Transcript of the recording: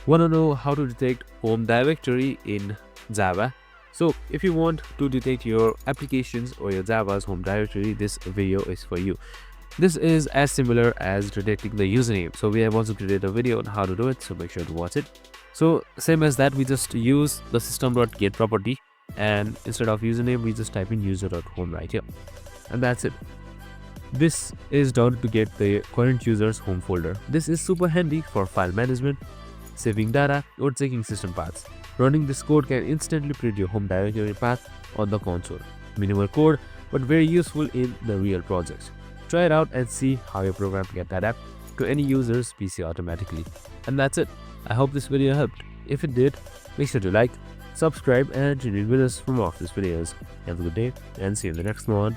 Want to know how to detect home directory in Java? So if you want to detect your applications or your Java's home directory, this video is for you. This is as similar as detecting the username. So we have also created a video on how to do it, so make sure to watch it. So same as that, we just use the system.get property, and instead of username, we just type in user.home right here. And that's it. This is done to get the current user's home folder. This is super handy for file management, saving data, or checking system paths. Running this code can instantly print your home directory path on the console. Minimal code, but very useful in the real projects. Try it out and see how your program can adapt to any user's PC automatically. And that's it. I hope this video helped. If it did, make sure to like, subscribe, and tune in with us for more of these videos. Have a good day and see you in the next one.